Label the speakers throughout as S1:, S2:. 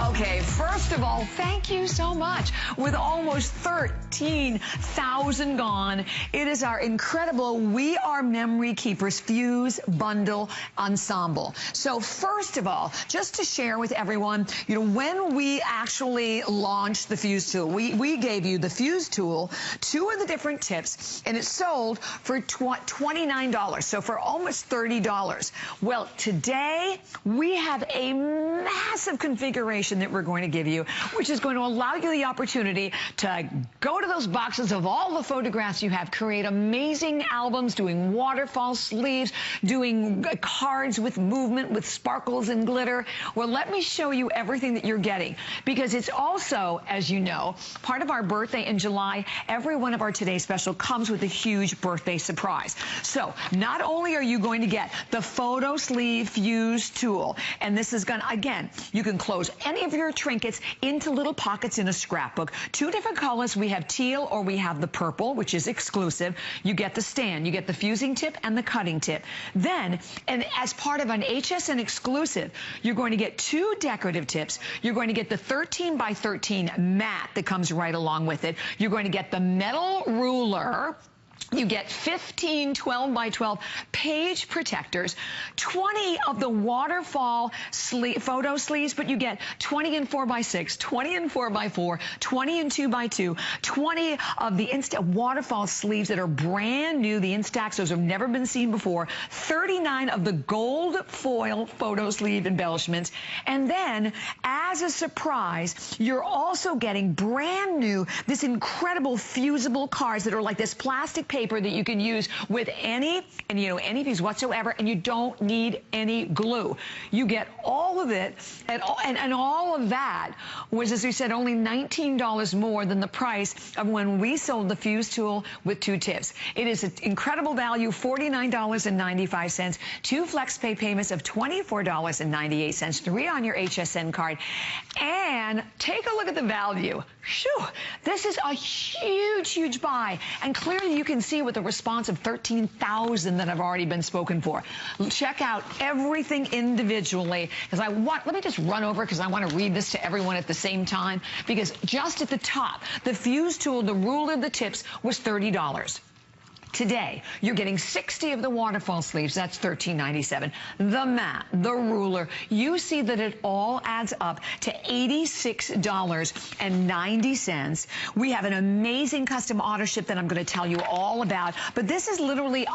S1: Okay, first of all, thank you so much. With almost 13,000 gone, it is our incredible We Are Memory Keepers Fuse Bundle Ensemble. So first of all, just to share with everyone, you know, when we actually launched the Fuse tool, we gave you the Fuse tool, 2 of the different tips, and it sold for $29, so for almost $30. Well, today we have a massive configuration that we're going to give you, which is going to allow you the opportunity to go to those boxes of all the photographs you have, create amazing albums, doing waterfall sleeves, doing cards with movement, with sparkles and glitter. Well, let me show you everything that you're getting, because it's also, as you know, part of our birthday in July. Every one of our Today Special comes with a huge birthday surprise. So not only are you going to get the Photo Sleeve Fuse tool, and this is going to, again, you can close any of your trinkets into little pockets in a scrapbook. 2 different colors. We have teal or we have the purple, which is exclusive. You get the stand, you get the fusing tip and the cutting tip. Then, and as part of an HSN exclusive, you're going to get 2 decorative tips. You're going to get the 13 by 13 mat that comes right along with it. You're going to get the metal ruler. You get 15 12 by 12 page protectors, 20 of the waterfall photo sleeves, but you get 20 and 4 by 6, 20 and 4 by 4, 20 and 2 by 2, 20 of the waterfall sleeves that are brand new, the Instax, those have never been seen before, 39 of the gold foil photo sleeve embellishments, and then as a surprise, you're also getting brand new, this incredible fusible cards that are like this plastic paper that you can use with any piece whatsoever, and you don't need any glue. You get all of it, and all of that was, as we said, only $19 more than the price of when we sold the Fuse tool with 2 tips. It is an incredible value, $49.95, 2 flex pay payments of $24.98, 3 on your HSN card, and take a look at the value. Whew, this is a huge, huge buy, and clearly you can see with the response of 13,000 that have already been spoken for. Check out everything individually, because let me just run over, because I want to read this to everyone at the same time, because just at the top, the Fuse tool, the ruler, the tips was $30. Today, you're getting 60 of the waterfall sleeves. That's $13.97. The mat, the ruler. You see that it all adds up to $86.90. We have an amazing custom auto ship that I'm going to tell you all about. But this is literally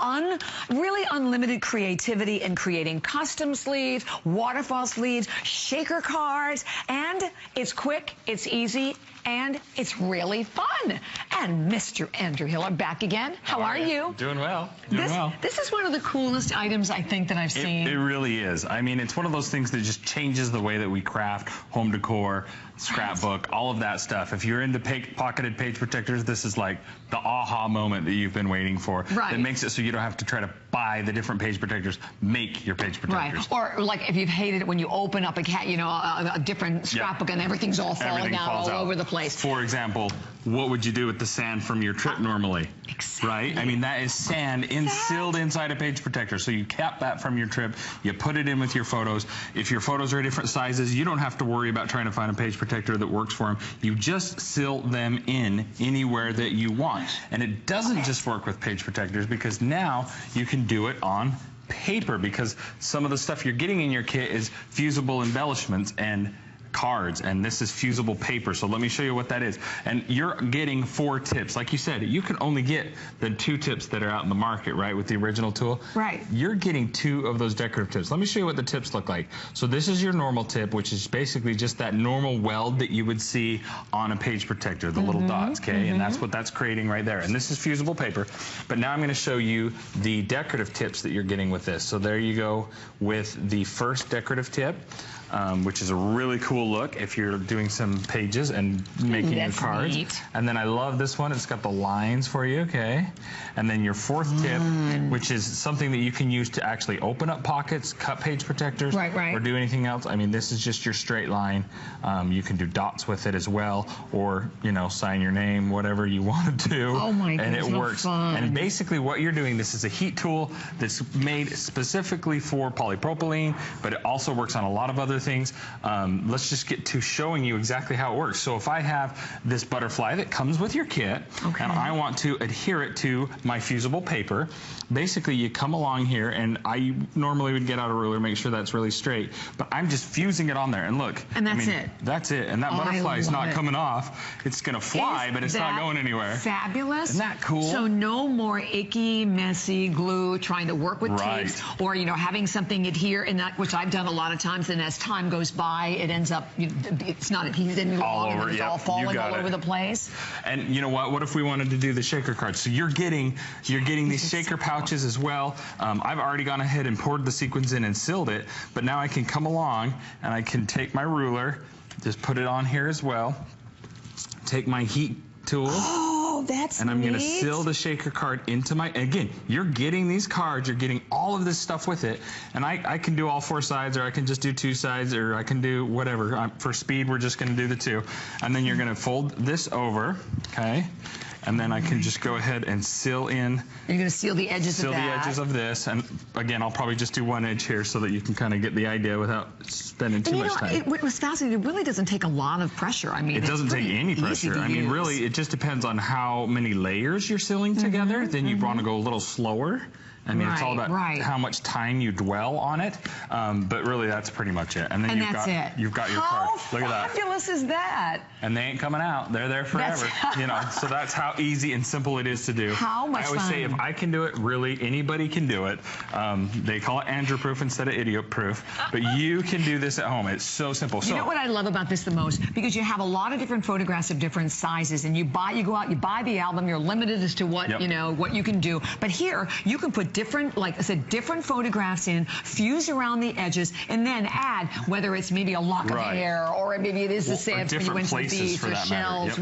S1: really unlimited creativity in creating custom sleeves, waterfall sleeves, shaker cards, and it's quick, it's easy, and it's really fun. And Mr. Andrew Hiller back again. How are you?
S2: Doing well.
S1: This is one of the coolest items I think that I've seen.
S2: It really is. I mean, it's one of those things that just changes the way that we craft home decor, scrapbook, all of that stuff. If you're into pocketed page protectors, this is like the aha moment that you've been waiting for.
S1: Right.
S2: That makes it so you don't have to try to buy the different page protectors. Make your page protectors.
S1: Right. Or like if you've hated it when you open up a different scrapbook and everything's all falling out all over the place.
S2: For example, what would you do with the sand from your trip normally?
S1: Exactly.
S2: Right? I mean, that is sand sealed inside a page protector. So you cap that from your trip, you put it in with your photos. If your photos are different sizes, you don't have to worry about trying to find a page protector that works for them. You just seal them in anywhere that you want. And it doesn't just work with page protectors, because now you can do it on paper, because some of the stuff you're getting in your kit is fusible embellishments and cards, and this is fusible paper. So let me show you what that is. And you're getting 4 tips. Like you said, you can only get the 2 tips that are out in the market, right, with the original tool.
S1: Right.
S2: You're getting 2 of those decorative tips. Let me show you what the tips look like. So this is your normal tip, which is basically just that normal weld that you would see on a page protector, the little dots, okay? And that's what that's creating right there. And this is fusible paper. But now I'm going to show you the decorative tips that you're getting with this. So there you go with the first decorative tip. Which is a really cool look if you're doing some pages and making your cards.
S1: Neat.
S2: And then I love this one. It's got the lines for you, okay? And then your 4th tip, which is something that you can use to actually open up pockets, cut page protectors, or do anything else. I mean, this is just your straight line. You can do dots with it as well, or, you know, sign your name, whatever you want to do.
S1: Oh my goodness,
S2: and it works.
S1: Fun.
S2: And basically what you're doing, this is a heat tool that's made specifically for polypropylene, but it also works on a lot of other things. Let's just get to showing you exactly how it works. So if I have this butterfly that comes with your kit, and I want to adhere it to my fusible paper, basically you come along here, and I normally would get out a ruler, make sure that's really straight, but I'm just fusing it on there, and look.
S1: And that's it.
S2: That's it, and that butterfly is not coming off. It's gonna fly, but it's not going anywhere.
S1: Fabulous.
S2: Isn't that cool?
S1: So no more icky, messy glue, trying to work with tapes, or having something adhere, and that, which I've done a lot of times, and as time goes by, it ends up, it's not adhesive any longer, and it's all falling all over the place.
S2: And you know what if we wanted to do the shaker cards? So you're getting these shaker pouches as well. I've already gone ahead and poured the sequins in and sealed it, but now I can come along and I can take my ruler, just put it on here as well, take my heat tool.
S1: Oh, that's
S2: And I'm
S1: neat.
S2: going to seal the shaker card into my, again, you're getting these cards, you're getting all of this stuff with it, and I can do all 4 sides, or I can just do 2 sides, or I can do whatever. For speed, we're just going to do the 2. And then you're going to fold this over, okay? And then I can just go ahead and seal in.
S1: You're going to seal the edges of that.
S2: Seal the edges of this. And again, I'll probably just do 1 edge here so that you can kind of get the idea without spending too much time.
S1: What was fascinating, it really doesn't take a lot of pressure. I mean,
S2: it doesn't take any pressure. I mean, really, it just depends on how many layers you're sealing together. Then you want to go a little slower. I mean, it's all about how much time you dwell on it, but really that's pretty much it. And then you've got your card. Look at that.
S1: How fabulous is that?
S2: And they ain't coming out. They're there forever. So that's how easy and simple it is to do.
S1: How much fun.
S2: I always say if I can do it, really anybody can do it. They call it Andrew-proof instead of idiot-proof, but you can do this at home. It's so simple.
S1: You know what I love about this the most? Because you have a lot of different photographs of different sizes, and you go out, you buy the album, you're limited as to what what you can do. But here you can put different, like I said, different photographs in, fuse around the edges, and then add whether it's maybe a lock of hair, or maybe it is the sand for you went to the beach, or shells,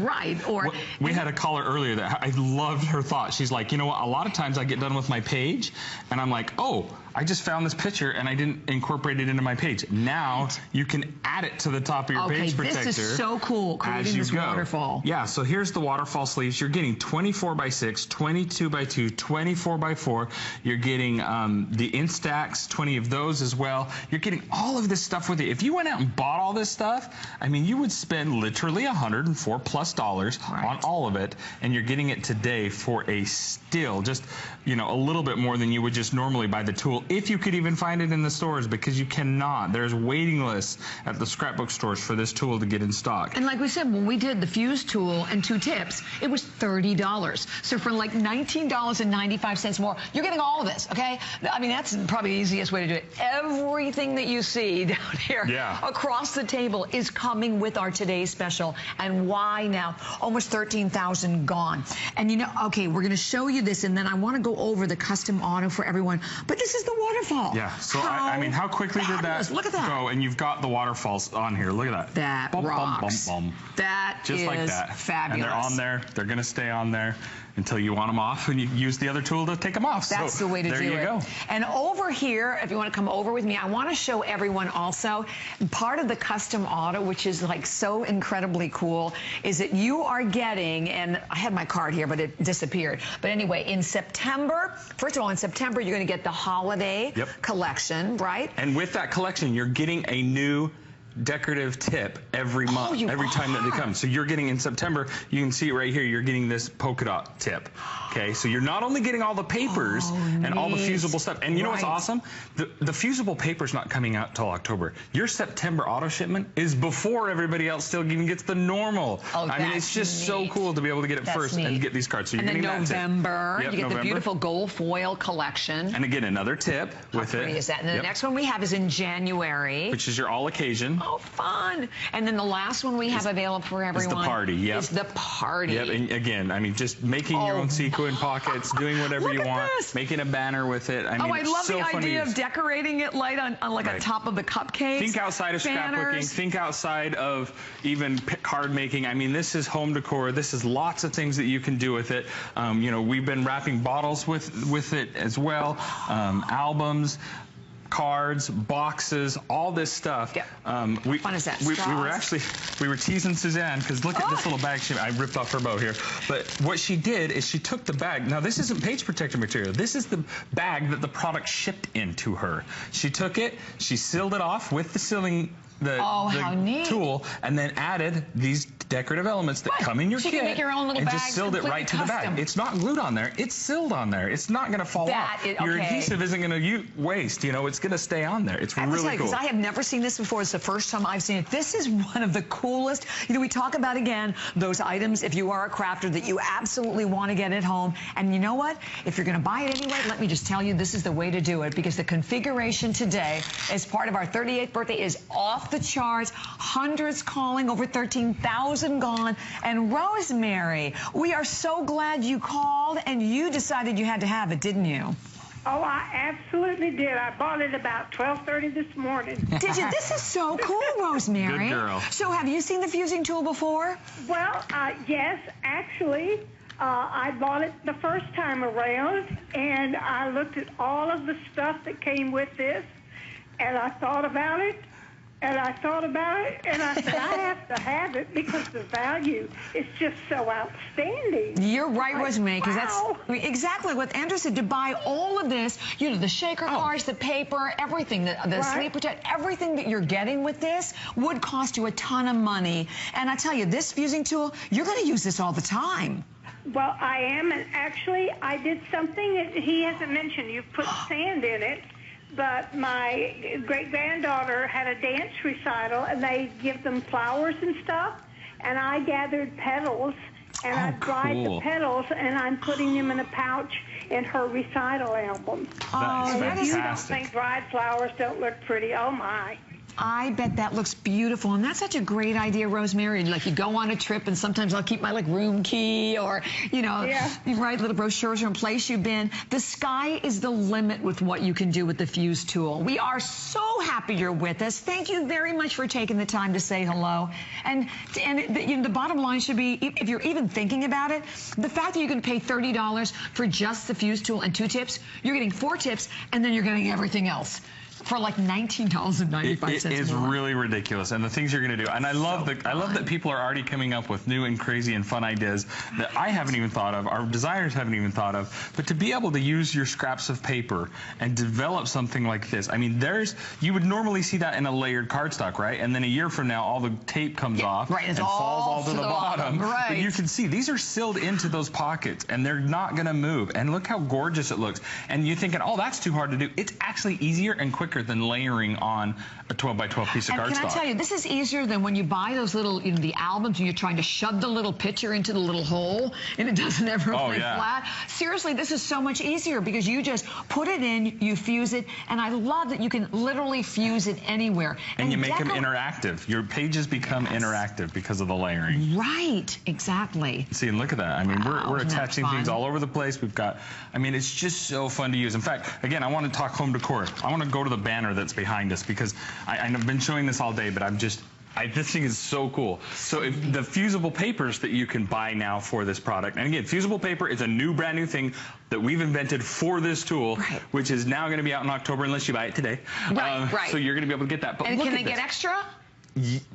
S1: Or
S2: we had a caller earlier that I loved her thought. She's like, you know what? A lot of times I get done with my page, and I'm like, oh, I just found this picture and I didn't incorporate it into my page. Now you can add it to the top of your page protector.
S1: This is so cool, creating this waterfall.
S2: Yeah, so here's the waterfall sleeves. You're getting 24 by 6, 22 by 2, 24 by 4. You're getting the Instax, 20 of those as well. You're getting all of this stuff with it. If you went out and bought all this stuff, I mean, you would spend literally $104+ on all of it, and you're getting it today for a still just, a little bit more than you would just normally buy the tool, if you could even find it in the stores, because you cannot. There's waiting lists at the scrapbook stores for this tool to get in stock.
S1: And like we said, when we did the fuse tool and 2 tips, it was $30. So for like $19.95 more, you're getting all of this, okay? I mean, that's probably the easiest way to do it. Everything that you see down here across the table is coming with our today's special. And why now? Almost 13,000 gone. And okay, we're going to show you this, and then I want to go over the custom auto for everyone. But this is the waterfall.
S2: Yeah, so I mean, how quickly did that go? And you've got the waterfalls on here. Look at that.
S1: That
S2: bum,
S1: rocks.
S2: Bum, bum, bum.
S1: That
S2: just
S1: is
S2: like that.
S1: Fabulous.
S2: And they're on there. They're going to stay on there until you want them off, and you use the other tool to take them off.
S1: That's the way to do it.
S2: There you go.
S1: And over here, if you want to come over with me, I want to show everyone also part of the custom auto, which is like so incredibly cool, is that you are getting, and I had my card here, but it disappeared. But anyway, in September, first of all, in September, you're going to get the holiday collection, right?
S2: And with that collection, you're getting a new decorative tip every month, every time that they come. So you're getting in September, you can see it right here, you're getting this polka dot tip. Okay, so you're not only getting all the papers and all the fusible stuff, and you know what's awesome? The fusible paper's not coming out till October. Your September auto shipment is before everybody else still even gets the normal. I mean, it's just so cool to be able to get it first and get these cards. So you're getting that tip.
S1: November, you get the beautiful gold foil collection.
S2: And again, another tip with it.
S1: Is that? And then the next one we have is in January,
S2: which is your all occasion.
S1: Oh, fun. And then the last one we have available for everyone
S2: is the party.
S1: Is the party.
S2: And again, I mean, just making your own sequin pockets, doing whatever you want, making a banner with it. I mean,
S1: I love the idea of decorating it light on like a top of the cupcakes.
S2: Think outside of scrapbooking. Think outside of even card making. I mean, this is home decor. This is lots of things that you can do with it. We've been wrapping bottles with it as well. Albums. cards, boxes, all this stuff.
S1: Yep.
S2: Fun is that? We were teasing Suzanne because look at this little bag. I ripped off her bow here. But what she did is she took the bag. Now this isn't page protector material. This is the bag that the product shipped into her. She took it, she sealed it off with the sealing the tool, and then added these decorative elements that come in your kit.
S1: Can make your own little
S2: and
S1: bag,
S2: just sealed it right to the bag. It's not glued on there. It's sealed on there. It's not going to fall off. Your adhesive isn't going to waste. You know, it's going to stay on there. It's really cool.
S1: Because I have never seen this before. It's the first time I've seen it. This is one of the coolest. You know, we talk about, again, those items, if you are a crafter, that you absolutely want to get at home. And you know what? If you're going to buy it anyway, let me just tell you, this is the way to do it, because the configuration today, as part of our 38th birthday, is off the charts. Hundreds calling, over 13,000 gone. And Rosemary, we are so glad you called and you decided you had to have it, didn't you?
S3: Oh, I absolutely did. I bought it about 12:30 this morning.
S1: Did you? This is so cool, Rosemary.
S2: Good girl.
S1: So have you seen the fusing tool before?
S3: Well, yes, actually. I bought it the first time around, and I looked at all of the stuff that came with this, and I thought about it. And I thought about it, and I said, I have to have it because the value is just so outstanding.
S1: You're right, Rosemary, because that's exactly what Andrew said. To buy all of this, you know, the shaker cards, the paper, everything, the sleep protect, everything that you're getting with this would cost you a ton of money. And I tell you, this fusing tool, you're going to use this all the time.
S3: Well, I am, and actually, I did something that he hasn't mentioned. You put sand in it. But my great-granddaughter had a dance recital, and they give them flowers and stuff, and I gathered petals, and I dried the petals, and I'm putting them in a pouch in her recital album.
S2: That's fantastic.
S3: If you don't think dried flowers don't look pretty, oh my.
S1: I bet that looks beautiful, and that's such a great idea, Rosemary. Like, you go on a trip, and sometimes I'll keep my room key, or you know, you write little brochures from a place you've been. The sky is the limit with what you can do with the Fuse tool. We are so happy you're with us. Thank you very much for taking the time to say hello. And you know, the bottom line should be, if you're even thinking about it, the fact that you can pay $30 for just the Fuse tool and 2 tips, you're getting 4 tips, and then you're getting everything else for like $19.95.
S2: It is really ridiculous, and the things you're going to do. And I love that people are already coming up with new and crazy and fun ideas that I haven't even thought of, our designers haven't even thought of. But to be able to use your scraps of paper and develop something like this, I mean, you would normally see that in a layered cardstock, right? And then a year from now, all the tape comes off and falls all to the bottom. But you can see these are sealed into those pockets, and they're not going to move. And look how gorgeous it looks. And you're thinking, oh, that's too hard to do. It's actually easier and quicker than layering on a 12 by 12 piece of cardstock.
S1: Can I tell you, this is easier than when you buy those little, you know, the albums, and you're trying to shove the little picture into the little hole, and it doesn't ever lay flat. Seriously, this is so much easier because you just put it in, you fuse it, and I love that you can literally fuse it anywhere.
S2: And you make them interactive. Your pages become interactive because of the layering.
S1: Right, exactly.
S2: See, and look at that. I mean, we're attaching things all over the place. We've got, I mean, it's just so fun to use. In fact, again, I want to talk home decor. I want to go to the banner that's behind us because I've been showing this all day, but this thing is so cool. So if the fusible papers that you can buy now for this product, and again, fusible paper is a brand new thing that we've invented for this tool, which is now going to be out in October unless you buy it today. So you're going to be able to get that. But
S1: and can they get extra?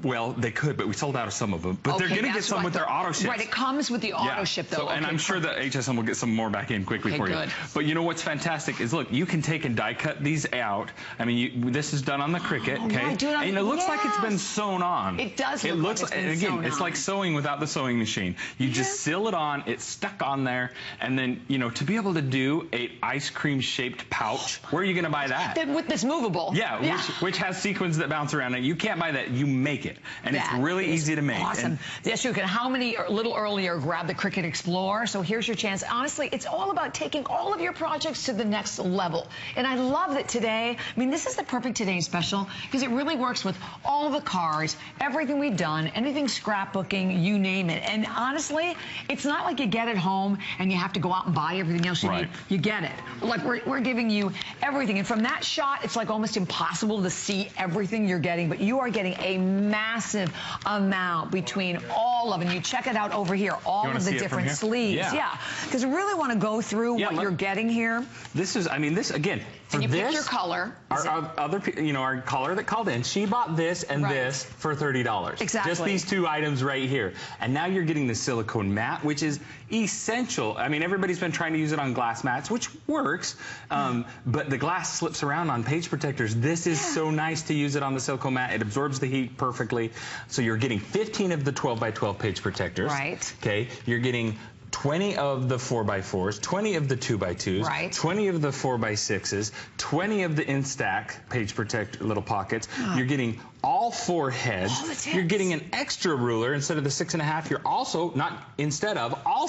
S2: Well, they could, but we sold out of some of them. But they're going to get some with their auto ship.
S1: Right, it comes with the auto ship, though.
S2: So, and I'm sure that HSN will get some more back in quickly for you. But you know what's fantastic is, look, you can take and die cut these out. I mean, this is done on the Cricut, okay? And it looks like it's been sewn on.
S1: It does look like it's been sewn on.
S2: It's like sewing without the sewing machine. You just seal it on, it's stuck on there, and then, you know, to be able to do a ice cream shaped pouch, where are you going to buy that?
S1: With this movable.
S2: Yeah, which has sequins that bounce around it. You can't buy that, you make it. And it's really easy to make.
S1: Awesome. Yes, you can. How many, a little earlier, grab the Cricut Explorer? So here's your chance. Honestly, it's all about taking all of your projects to the next level. And I love that today, I mean, this is the perfect Today special because it really works with all the cards, everything we've done, anything scrapbooking, you name it. And honestly, it's not like you get it home and you have to go out and buy everything else you need. You get it. Like, we're giving you everything. And from that shot, it's like almost impossible to see everything you're getting, but you are getting a massive amount between all of them. You check it out over here, all of the different sleeves. Yeah, because we really want to go through what you're getting here.
S2: This is, I mean, this, again,
S1: And you picked your color.
S2: Our other, our caller that called in, she bought this and this for $30.
S1: Exactly.
S2: Just these two items right here. And now you're getting the silicone mat, which is essential. I mean, everybody's been trying to use it on glass mats, which works, but the glass slips around on page protectors. This is so nice to use it on the silicone mat. It absorbs the heat perfectly. So you're getting 15 of the 12 by 12 page protectors.
S1: Right.
S2: Okay. You're getting 20 of the 4x4s, 20 of the 2x2s, 20 of the 4x6s, 20 of the Instack page protect little pockets. You're getting all 4 heads. You're getting an extra ruler instead of the 6.5. You're also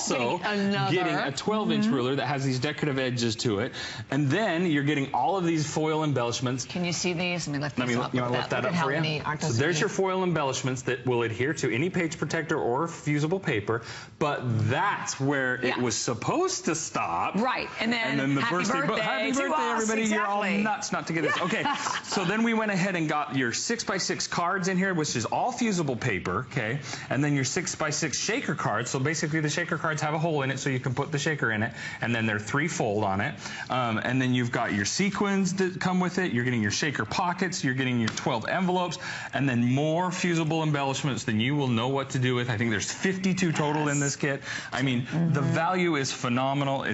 S2: also getting a 12-inch ruler that has these decorative edges to it. And then you're getting all of these foil embellishments.
S1: Can you see these? Let me lift these up.
S2: You want to lift that up for you? So there's your foil embellishments that will adhere to any page protector or fusible paper. But that's where it was supposed to stop.
S1: Right. And then
S2: the
S1: happy birthday,
S2: happy birthday, everybody. You're all nuts not to get this. Okay. So then we went ahead and got your 6x6 cards in here, which is all fusible paper, okay? And then your 6x6 shaker cards. So basically the shaker cards have a hole in it so you can put the shaker in it. And then they're 3-fold on it. And then you've got your sequins that come with it. You're getting your shaker pockets. You're getting your 12 envelopes. And then more fusible embellishments than you will know what to do with. I think there's 52 total in this kit. I mean, the value is phenomenal.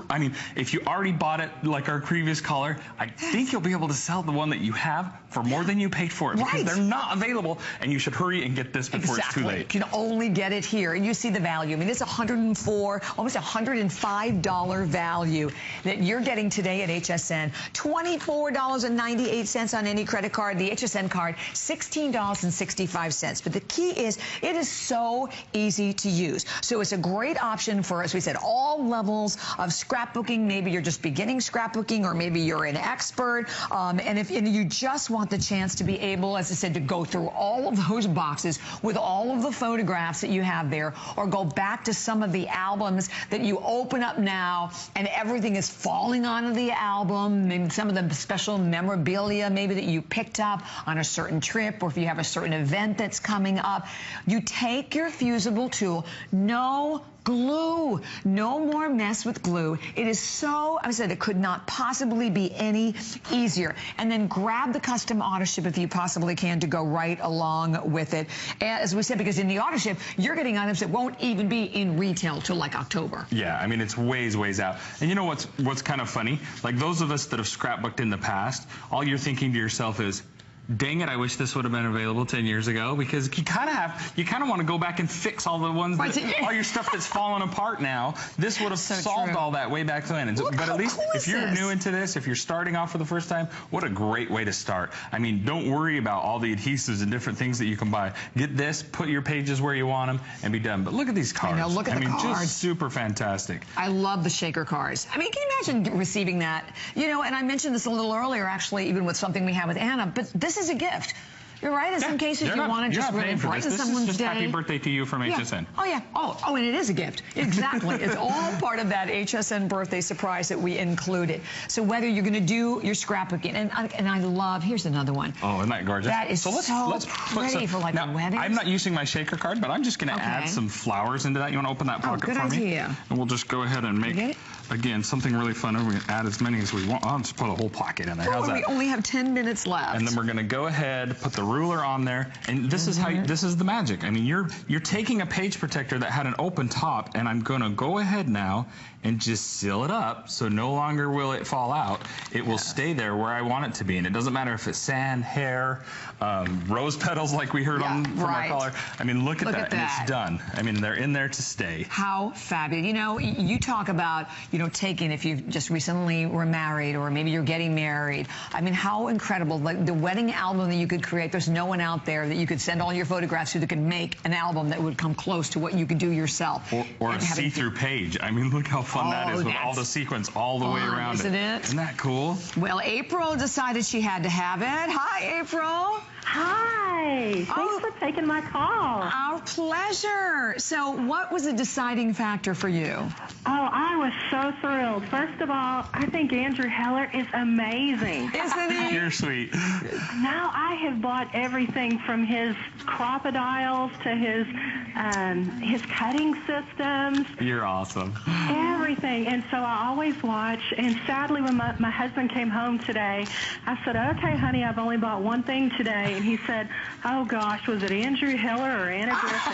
S2: I mean, if you already bought it like our previous caller, I think you'll be able to sell the one that you have for more than you paid for it. Because they're not available, and you should hurry and get this before it's too late.
S1: You can only get it here, and you see the value. I mean, it's $104, almost $105 value that you're getting today at HSN. $24.98 on any credit card. The HSN card, $16.65. But the key is, it is so easy to use. So it's a great option for, as we said, all levels of scrapbooking. Maybe you're just beginning scrapbooking, or maybe you're an expert, and if you just want the chance to be able, as I said, to go through all of those boxes with all of the photographs that you have there, or go back to some of the albums that you open up now and everything is falling onto the album, maybe some of the special memorabilia maybe that you picked up on a certain trip, or if you have a certain event that's coming up. You take your fusible tool, no glue, no more mess with glue. It is so, I said, it could not possibly be any easier. And then grab the custom auto ship if you possibly can to go right along with it. As we said, because in the auto ship, you're getting items that won't even be in retail till like October.
S2: Yeah, I mean, it's ways out. And you know what's kind of funny? Like those of us that have scrapbooked in the past, all you're thinking to yourself is, dang it, I wish this would have been available 10 years ago, because you kind of want to go back and fix all the ones all your stuff that's falling apart now. This would have solved all that way back then. But at least if you're new into this, if you're starting off for the first time, what a great way to start. I mean, don't worry about all the adhesives and different things that you can buy. Get this, put your pages where you want them, and be done. But look at these cards.
S1: I know, look at the cards.
S2: Just super fantastic.
S1: I love the shaker cards. I mean, can you imagine receiving that? You know, and I mentioned this a little earlier, actually, even with something we have with Anna, but this is a gift. You're right. In some cases, you want to just really brighten someone's day.
S2: This is just happy birthday to you from HSN.
S1: Oh, yeah. Oh, and it is a gift. Exactly. It's all part of that HSN birthday surprise that we included. So whether you're going to do your scrapbooking, and I love, here's another one.
S2: Oh, isn't that gorgeous?
S1: That is let's pretty for like a wedding.
S2: I'm not using my shaker card, but I'm just going to add some flowers into that. You want to open that pocket for me?
S1: Good idea.
S2: And we'll just go ahead and make, again, something really fun. We're going to add as many as we want. I'll just put a whole pocket in there. How's that?
S1: We only have 10 minutes left.
S2: And then we're going to go ahead, put the ruler on there. And this is how this is the magic. I mean, you're taking a page protector that had an open top, and I'm going to go ahead now and just seal it up, so no longer will it fall out. It will stay there where I want it to be, and it doesn't matter if it's sand, hair, rose petals like we heard from our caller. I mean, look at that, and it's done. I mean, they're in there to stay.
S1: How fabulous. You know, you talk about, taking, if you just recently were married, or maybe you're getting married. I mean, how incredible. Like the wedding album that you could create, there's no one out there that you could send all your photographs to that could make an album that would come close to what you could do yourself.
S2: Or a see-through page. I mean, look how fun that is with all the sequins all the way around
S1: isn't it?
S2: Isn't that cool?
S1: Well, April decided she had to have it. Hi, April.
S4: Hi. Thanks for taking my call.
S1: Our pleasure. So what was the deciding factor for you?
S4: Oh, I was so thrilled. First of all, I think Andrew Heller is amazing.
S1: Isn't he?
S2: You're sweet.
S4: Now I have bought everything from his crocodiles to his cutting systems.
S2: You're awesome.
S4: everything. And so I always watch. And sadly, when my husband came home today, I said, okay, honey, I've only bought one thing today. And he said, oh, gosh, was it Andrew Hiller or Anna Griffin?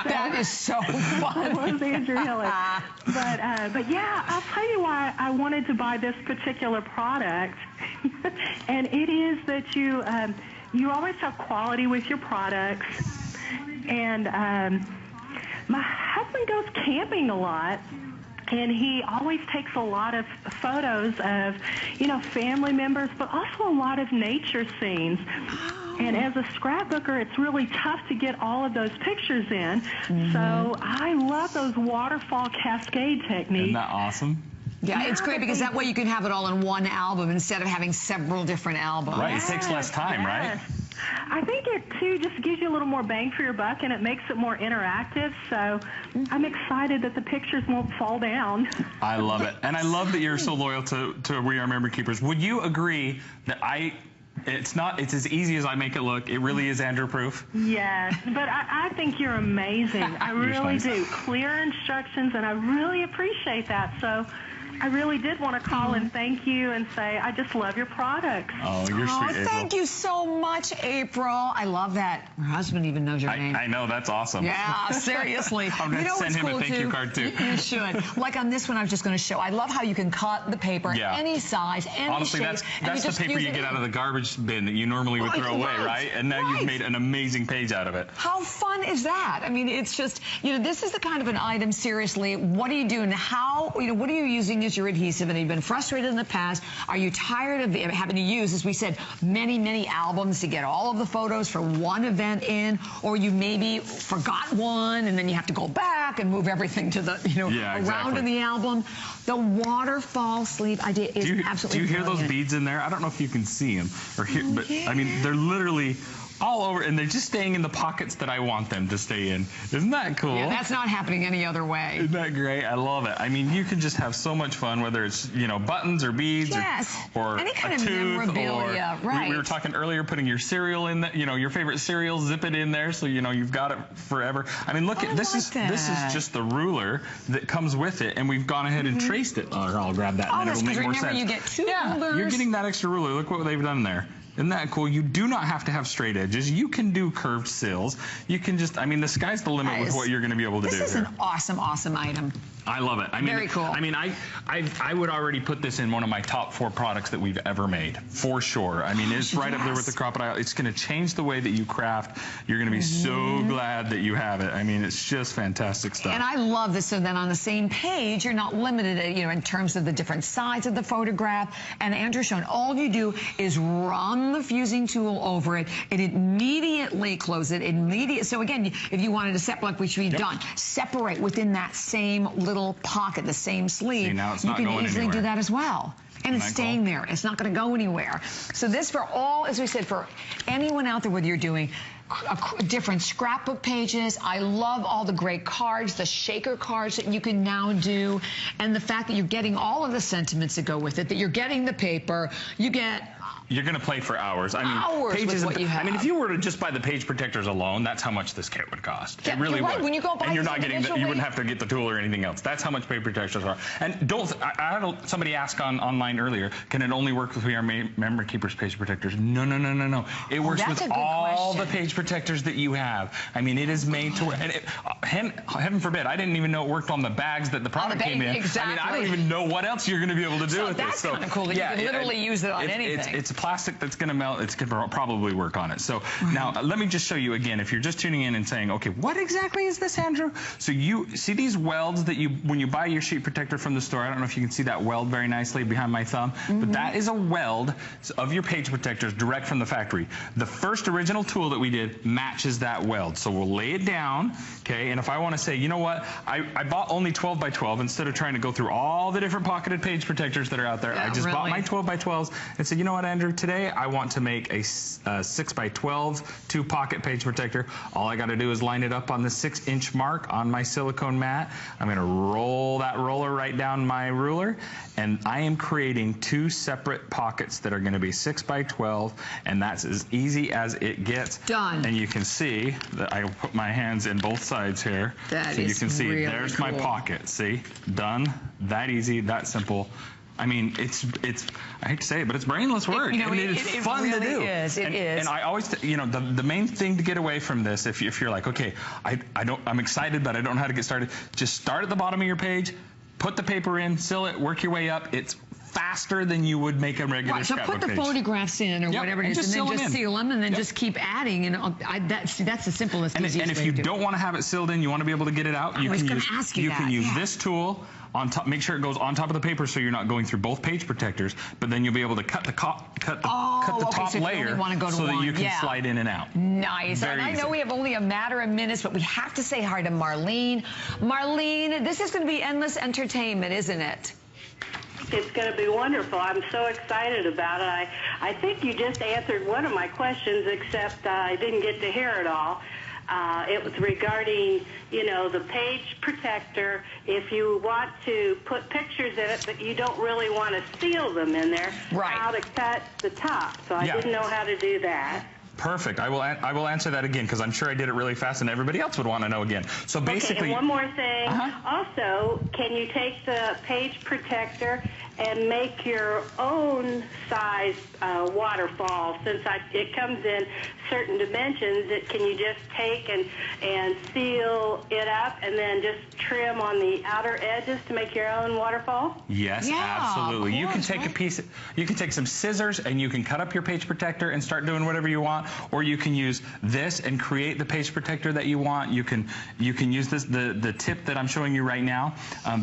S1: That is so fun.
S4: It was Andrew Hiller. But yeah, I'll tell you why I wanted to buy this particular product. And it is that you always have quality with your products. And my husband goes camping a lot, and he always takes a lot of photos of, family members, but also a lot of nature scenes. And as a scrapbooker, it's really tough to get all of those pictures in. So I love those waterfall cascade techniques.
S2: Isn't that awesome?
S1: Yeah, it's great because that way you can have it all in one album instead of having several different albums.
S2: Right, it takes less time, right?
S4: I think it, too, just gives you a little more bang for your buck, and it makes it more interactive. So I'm excited that the pictures won't fall down.
S2: I love it. And I love that you're so loyal to We Are Memory Keepers. Would you agree that it's as easy as I make it look? It really is Andrew proof?
S4: Yes, but I think you're amazing. I really do. Clear instructions, and I really appreciate that. So I really did want to call and thank you and say I just love your products.
S2: Oh, you're sweet, April.
S1: Thank you so much, April. I love that. Her husband even knows your name.
S2: I know, that's awesome.
S1: Yeah, seriously.
S2: I'm going to send him a thank you card, too.
S1: You should. Like on this one, I was just going to show. I love how you can cut the paper any size, any
S2: Honestly,
S1: shape.
S2: That's the paper you get out of the garbage bin that you normally would throw away, right? And now you've made an amazing page out of it.
S1: How fun is that? I mean, it's just, this is the kind of an item, seriously, what are you doing? How, what are you using as your adhesive? And you've been frustrated in the past. Are you tired of having to use, as we said, many albums to get all of the photos for one event in? Or you maybe forgot one and then you have to go back and move everything to the, around in the album? The waterfall sleeve idea is absolutely
S2: Do you hear
S1: brilliant.
S2: those beads in there? I don't know if you can see them or hear, but I mean, they're literally all over, and they're just staying in the pockets that I want them to stay in. Isn't that cool?
S1: Yeah, that's not happening any other way.
S2: Isn't that great? I love it. I mean, you can just have so much fun, whether it's, buttons or beads or
S1: any kind
S2: a
S1: of
S2: tooth,
S1: memorabilia,
S2: or we were talking earlier, putting your cereal in, your favorite cereal, zip it in there so, you've got it forever. I mean, look at this. Is just the ruler that comes with it, and we've gone ahead and traced it. I'll grab that, and it'll make more sense.
S1: You get two rulers.
S2: You're getting that extra ruler. Look what they've done there. Isn't that cool? You do not have to have straight edges. You can do curved sills. You can just, the sky's the limit with what you're going to be able to do here.
S1: This is an awesome item.
S2: I love it.
S1: Very cool.
S2: I would already put this in one of my top 4 products that we've ever made, for sure. It's right up there with the crocodile. It's going to change the way that you craft. You're going to be so glad that you have it. It's just fantastic stuff.
S1: And I love this. So then on the same page, you're not limited, in terms of the different sides of the photograph. And Andrew's shown all you do is run the fusing tool over it. It immediately closes it. So again, if you wanted to separate, like we've done, separate within that same little pocket, the same sleeve.
S2: See, now it's
S1: you
S2: not
S1: can
S2: going
S1: easily
S2: anywhere.
S1: do that as well. And it's staying there. It's not going to go anywhere. So this, for all, as we said, for anyone out there, whether you're doing different scrapbook pages. I love all the great cards, the shaker cards that you can now do, and the fact that you're getting all of the sentiments that go with it, that you're getting the paper,
S2: you're going to play for hours.
S1: Hours
S2: pages
S1: with what you have.
S2: if you were to just buy the page protectors alone, that's how much this kit would cost.
S1: Yeah,
S2: it really would.
S1: Right. When you go buy,
S2: and you're not getting you wouldn't have to get the tool or anything else. That's how much page protectors are. And I had somebody ask online earlier, can it only work with We Are Memory Keepers page protectors? No. It works with all the page protectors that you have. It is made to work. And heaven forbid, I didn't even know it worked on the bags that the product came in.
S1: Exactly.
S2: I don't even know what else you're going to be able to do with
S1: this.
S2: So
S1: that's kind of cool that you can literally use it on anything.
S2: It's plastic that's going to melt. It's going to probably work on it. So now let me just show you again. If you're just tuning in and saying, okay, what exactly is this, Andrew? So you see these welds that when you buy your sheet protector from the store, I don't know if you can see that weld very nicely behind my thumb, but that is a weld of your page protectors direct from the factory. The first original tool that we did matches that weld. So we'll lay it down, okay, and if I want to say, you know what, I bought only 12 by 12 instead of trying to go through all the different pocketed page protectors that are out there. I just bought my 12 by 12s and said, you know what, Andrew, manager today. I want to make a 6x12 2-pocket page protector. All I got to do is line it up on the 6-inch mark on my silicone mat. I'm going to roll that roller right down my ruler, and I am creating 2 separate pockets that are going to be 6x12, and that's as easy as it gets.
S1: Done.
S2: And you can see that I put my hands in both sides here.
S1: That
S2: so
S1: is
S2: you can see
S1: really
S2: there's
S1: cool.
S2: my pocket. See? Done. That easy, that simple. I mean, it's I hate to say it, but it's brainless work. It's fun
S1: really
S2: to do.
S1: Is. It is.
S2: And I always, the main thing to get away from this, if you're like, okay, I'm excited, but I don't know how to get started, just start at the bottom of your page, put the paper in, seal it, work your way up. It's faster than you would make a regular scrapbook
S1: page. So put the photographs in or whatever it is, and then just seal them, and then just keep adding. And that's the simplest, easiest way to do it.
S2: And if you don't want to have it sealed in, you want to be able to get it out, you can use this tool on top. Make sure it goes on top of the paper so you're not going through both page protectors, but then you'll be able to cut the top layer so that you can slide in and out.
S1: Nice. And I know we have only a matter of minutes, but we have to say hi to Marlene. Marlene, this is going to be endless entertainment, isn't it?
S5: It's going to be wonderful. I'm so excited about it. I think you just answered one of my questions, except I didn't get to hear it all. It was regarding, the page protector. If you want to put pictures in it, but you don't really want to seal them in there, how to cut the top. So I didn't know how to do that.
S2: Perfect. I will answer that again, because I'm sure I did it really fast and everybody else would want to know again. So basically,
S5: and one more thing. Also, can you take the page protector and make your own size waterfall? Since it comes in certain dimensions, can you just take and seal it up and then just trim on the outer edges to make your own waterfall?
S2: Yes, absolutely. Course, you can take you can take some scissors and you can cut up your page protector and start doing whatever you want, or you can use this and create the page protector that you want. You can use this. The tip that I'm showing you right now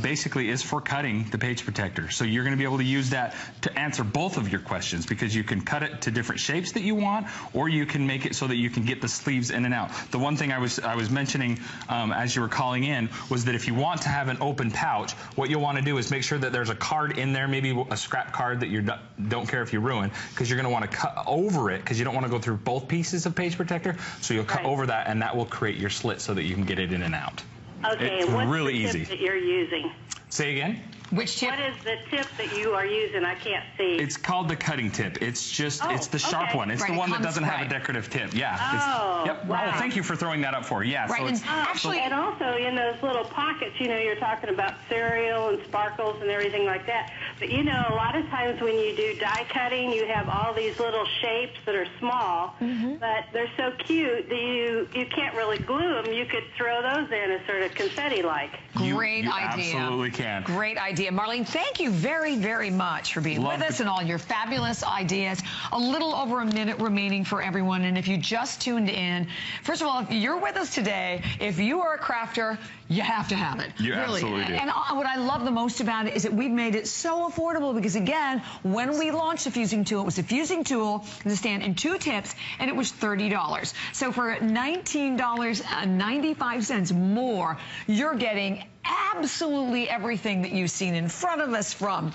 S2: basically is for cutting the page protector. So you're going to be able to use that to answer both of your questions, because you can cut it to different shapes that you want, or you can make it so that you can get the sleeves in and out. The one thing I was mentioning as you were calling in was that if you want to have an open pouch, what you'll want to do is make sure that there's a card in there, maybe a scrap card that you don't care if you ruin, because you're going to want to cut over it, because you don't want to go through both pieces of page protector. So you'll cut over that, and that will create your slit so that you can get it in and out.
S5: Okay,
S2: it's
S5: what's
S2: really
S5: the tip
S2: easy
S5: that you're using?
S2: Say again?
S1: Which tip?
S5: What is the tip that you are using? I can't see.
S2: It's called the cutting tip. It's just, it's the sharp one. It's the one that doesn't have a decorative tip. Yeah.
S5: Yep.
S2: Wow. Oh, thank you for throwing that up for. Yeah.
S1: Right.
S2: So
S5: and also in those little pockets, you're talking about cereal and sparkles and everything like that. But a lot of times when you do die cutting, you have all these little shapes that are small, but they're so cute that you can't really glue them. You could throw those in as sort of confetti-like.
S1: Great idea.
S2: Absolutely can.
S1: Great idea. Marlene, thank you very, very much for being with us and all your fabulous ideas. A little over a minute remaining for everyone. And if you just tuned in, first of all, if you're with us today, if you are a crafter, you have to have it.
S2: You
S1: really
S2: absolutely do.
S1: And what I love the most about it is that we've made it so affordable, because, again, when we launched the fusing tool, it was a fusing tool, the stand, and 2 tips, and it was $30. So for $19.95 more, you're getting absolutely everything that you've seen in front of us, from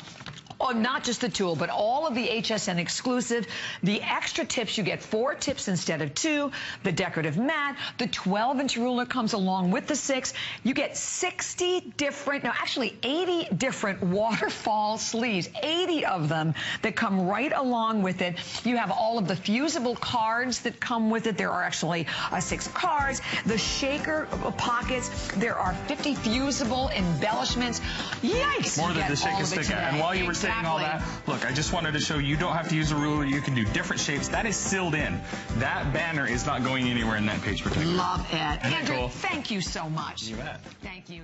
S1: not just the tool, but all of the HSN exclusive, the extra tips. You get 4 tips instead of 2, the decorative mat, the 12-inch ruler comes along with the 6. You get 80 different waterfall sleeves, 80 of them that come right along with it. You have all of the fusible cards that come with it. There are actually 6 cards, the shaker pockets. There are 50 fusible embellishments. Yikes!
S2: More than the shake and stick. And while you were saying all that, look, I just wanted to show you don't have to use a ruler. You can do different shapes. That is sealed in. That banner is not going anywhere in that page protector.
S1: Love it.
S2: Isn't that
S1: Andrew,
S2: cool?
S1: thank you so much.
S2: You bet.
S1: Thank you.